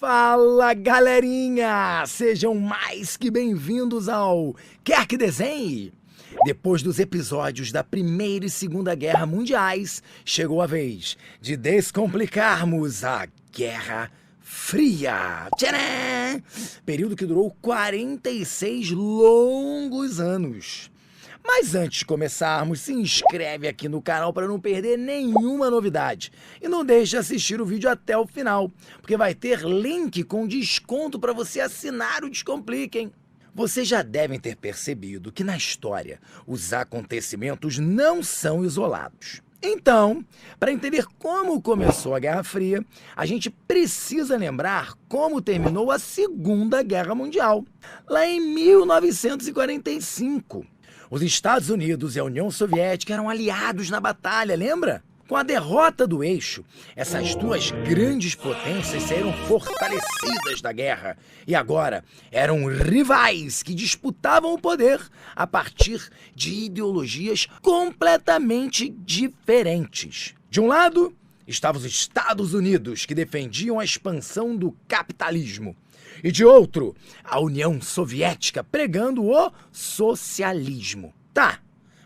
Fala, galerinha! Sejam mais que bem-vindos ao Quer Que Desenhe? Depois dos episódios da Primeira e Segunda Guerra Mundiais, chegou a vez de descomplicarmos a Guerra Fria. Tcharam! Período que durou 46 longos anos. Mas antes de começarmos, se inscreve aqui no canal para não perder nenhuma novidade. E não deixe de assistir o vídeo até o final, porque vai ter link com desconto para você assinar o Descomplique, hein? Vocês já devem ter percebido que na história os acontecimentos não são isolados. Então, para entender como começou a Guerra Fria, a gente precisa lembrar como terminou a Segunda Guerra Mundial, lá em 1945. Os Estados Unidos e a União Soviética eram aliados na batalha, lembra? Com a derrota do eixo, essas duas grandes potências saíram fortalecidas da guerra e agora eram rivais que disputavam o poder a partir de ideologias completamente diferentes. De um lado, estavam os Estados Unidos, que defendiam a expansão do capitalismo. E de outro, a União Soviética pregando o socialismo. Tá,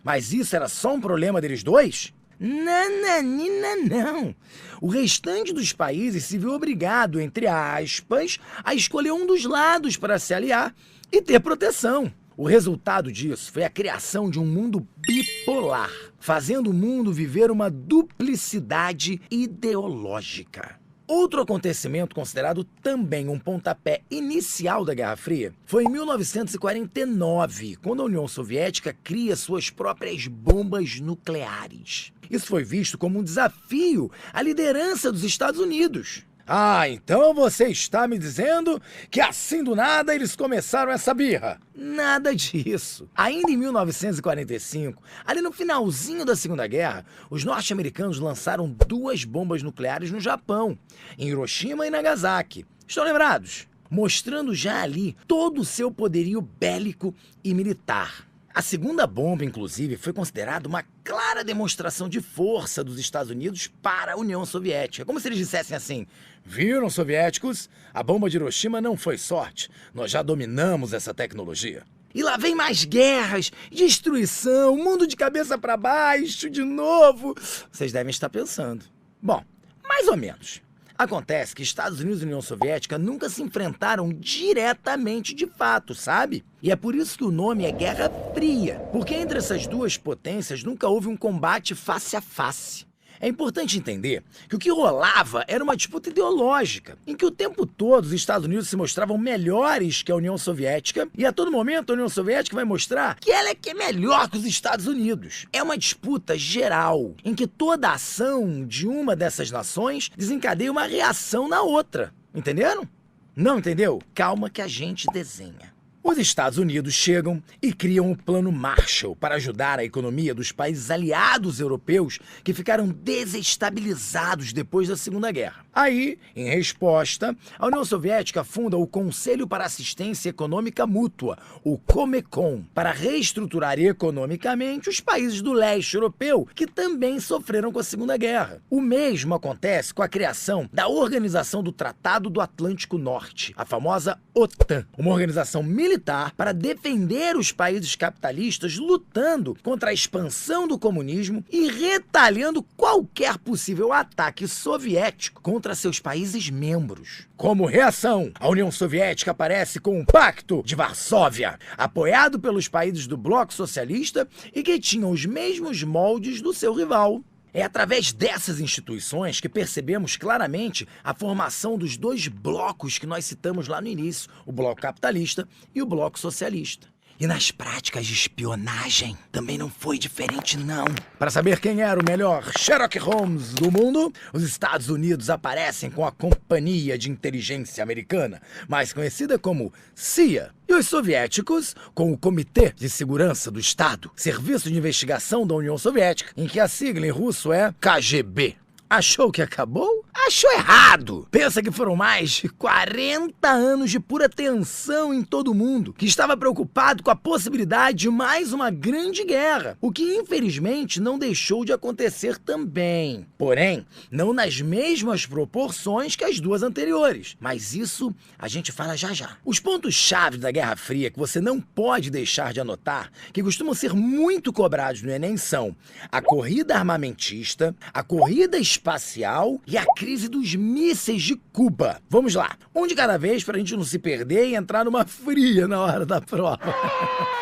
mas isso era só um problema deles dois? Nananina, não. O restante dos países se viu obrigado, entre aspas, a escolher um dos lados para se aliar e ter proteção. O resultado disso foi a criação de um mundo bipolar, fazendo o mundo viver uma duplicidade ideológica. Outro acontecimento considerado também um pontapé inicial da Guerra Fria foi em 1949, quando a União Soviética cria suas próprias bombas nucleares. Isso foi visto como um desafio à liderança dos Estados Unidos. Ah, então você está me dizendo que assim do nada eles começaram essa birra? Nada disso. Ainda em 1945, ali no finalzinho da Segunda Guerra, os norte-americanos lançaram 2 bombas nucleares no Japão, em Hiroshima e Nagasaki. Estão lembrados? Mostrando já ali todo o seu poderio bélico e militar. A segunda bomba, inclusive, foi considerada uma clara demonstração de força dos Estados Unidos para a União Soviética. Como se eles dissessem assim: viram, soviéticos? A bomba de Hiroshima não foi sorte. Nós já dominamos essa tecnologia. E lá vem mais guerras, destruição, mundo de cabeça para baixo, de novo. Vocês devem estar pensando. Bom, mais ou menos. Acontece que Estados Unidos e União Soviética nunca se enfrentaram diretamente de fato, sabe? E é por isso que o nome é Guerra Fria, porque entre essas duas potências nunca houve um combate face a face. É importante entender que o que rolava era uma disputa ideológica, em que o tempo todo os Estados Unidos se mostravam melhores que a União Soviética, e a todo momento a União Soviética vai mostrar que ela é que é melhor que os Estados Unidos. É uma disputa geral, em que toda ação de uma dessas nações desencadeia uma reação na outra. Entenderam? Não entendeu? Calma que a gente desenha. Os Estados Unidos chegam e criam o Plano Marshall para ajudar a economia dos países aliados europeus que ficaram desestabilizados depois da Segunda Guerra. Aí, em resposta, a União Soviética funda o Conselho para Assistência Econômica Mútua, o Comecon, para reestruturar economicamente os países do leste europeu que também sofreram com a Segunda Guerra. O mesmo acontece com a criação da Organização do Tratado do Atlântico Norte, a famosa OTAN, uma organização militar para defender os países capitalistas lutando contra a expansão do comunismo e retalhando qualquer possível ataque soviético contra seus países membros. Como reação, a União Soviética aparece com o Pacto de Varsóvia, apoiado pelos países do Bloco Socialista e que tinham os mesmos moldes do seu rival. É através dessas instituições que percebemos claramente a formação dos 2 blocos que nós citamos lá no início, o bloco capitalista e o bloco socialista. E nas práticas de espionagem também não foi diferente, não. Para saber quem era o melhor Sherlock Holmes do mundo, os Estados Unidos aparecem com a Companhia de Inteligência Americana, mais conhecida como CIA. E os soviéticos com o Comitê de Segurança do Estado, Serviço de Investigação da União Soviética, em que a sigla em russo é KGB. Achou que acabou? Achou errado! Pensa que foram mais de 40 anos de pura tensão em todo o mundo, que estava preocupado com a possibilidade de mais uma grande guerra, o que infelizmente não deixou de acontecer também. Porém, não nas mesmas proporções que as duas anteriores, mas isso a gente fala já já. Os pontos-chave da Guerra Fria que você não pode deixar de anotar, que costumam ser muito cobrados no Enem, são a corrida armamentista, a corrida espacial e a crise dos mísseis de Cuba. Vamos lá, um de cada vez pra gente não se perder e entrar numa fria na hora da prova.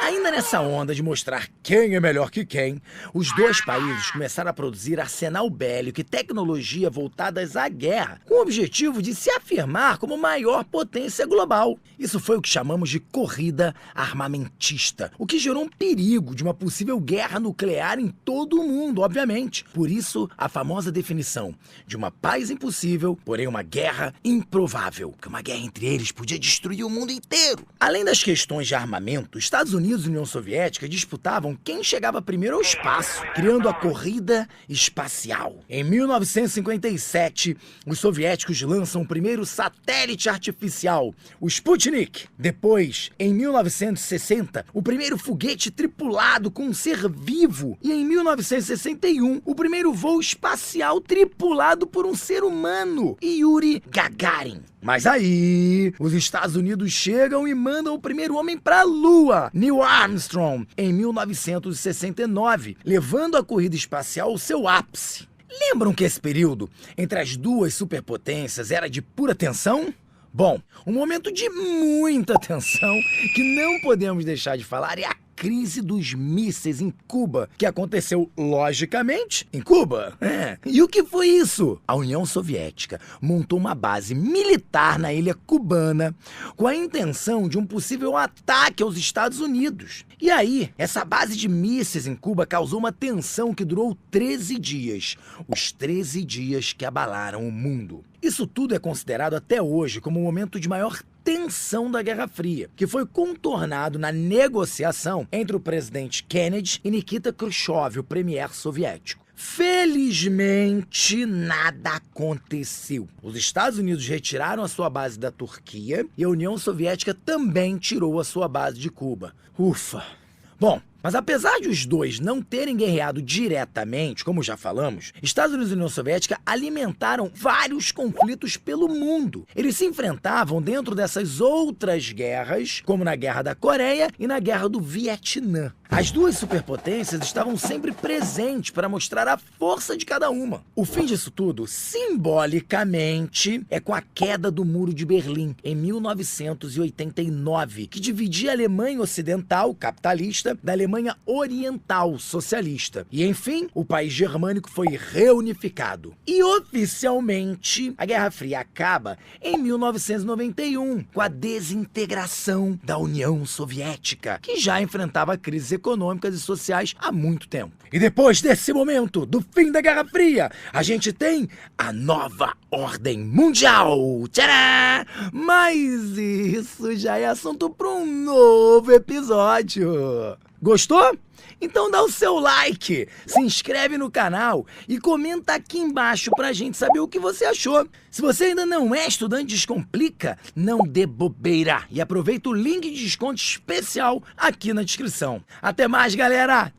Ainda nessa onda de mostrar quem é melhor que quem, os dois países começaram a produzir arsenal bélico e tecnologia voltadas à guerra, com o objetivo de se afirmar como maior potência global. Isso foi o que chamamos de corrida armamentista, o que gerou um perigo de uma possível guerra nuclear em todo o mundo, obviamente. Por isso, a famosa definição de uma paz impossível, porém uma guerra improvável, porque uma guerra entre eles podia destruir o mundo inteiro. Além das questões de armamento, Estados Unidos e União Soviética disputavam quem chegava primeiro ao espaço, criando a corrida espacial. Em 1957, os soviéticos lançam o primeiro satélite artificial, o Sputnik. Depois, em 1960, o primeiro foguete tripulado com um ser vivo. E em 1961, o primeiro voo espacial tripulado por um ser humano, Yuri Gagarin. Mas aí, os Estados Unidos chegam e mandam o primeiro homem para a Lua, Neil Armstrong, em 1969, levando a corrida espacial ao seu ápice. Lembram que esse período entre as duas superpotências era de pura tensão? Bom, um momento de muita tensão que não podemos deixar de falar é a crise dos mísseis em Cuba, que aconteceu, logicamente, em Cuba. E o que foi isso? A União Soviética montou uma base militar na ilha cubana com a intenção de um possível ataque aos Estados Unidos. E aí, essa base de mísseis em Cuba causou uma tensão que durou 13 dias. Os 13 dias que abalaram o mundo. Isso tudo é considerado até hoje como o momento de maior tensão da Guerra Fria, que foi contornado na negociação entre o presidente Kennedy e Nikita Khrushchev, o premier soviético. Felizmente, nada aconteceu. Os Estados Unidos retiraram a sua base da Turquia e a União Soviética também tirou a sua base de Cuba. Ufa! Bom, mas apesar de os dois não terem guerreado diretamente, como já falamos, Estados Unidos e União Soviética alimentaram vários conflitos pelo mundo. Eles se enfrentavam dentro dessas outras guerras, como na Guerra da Coreia e na Guerra do Vietnã. As duas superpotências estavam sempre presentes para mostrar a força de cada uma. O fim disso tudo, simbolicamente, é com a queda do Muro de Berlim, em 1989, que dividia a Alemanha Ocidental, capitalista, da Alemanha Oriental, socialista. E, enfim, o país germânico foi reunificado. E, oficialmente, a Guerra Fria acaba em 1991, com a desintegração da União Soviética, que já enfrentava crises econômicas e sociais há muito tempo. E depois desse momento, do fim da Guerra Fria, a gente tem a nova ordem mundial. Tcharam! Mas isso já é assunto para um novo episódio. Gostou? Então dá o seu like, se inscreve no canal e comenta aqui embaixo pra gente saber o que você achou. Se você ainda não é estudante Descomplica, não dê bobeira e aproveita o link de desconto especial aqui na descrição. Até mais, galera!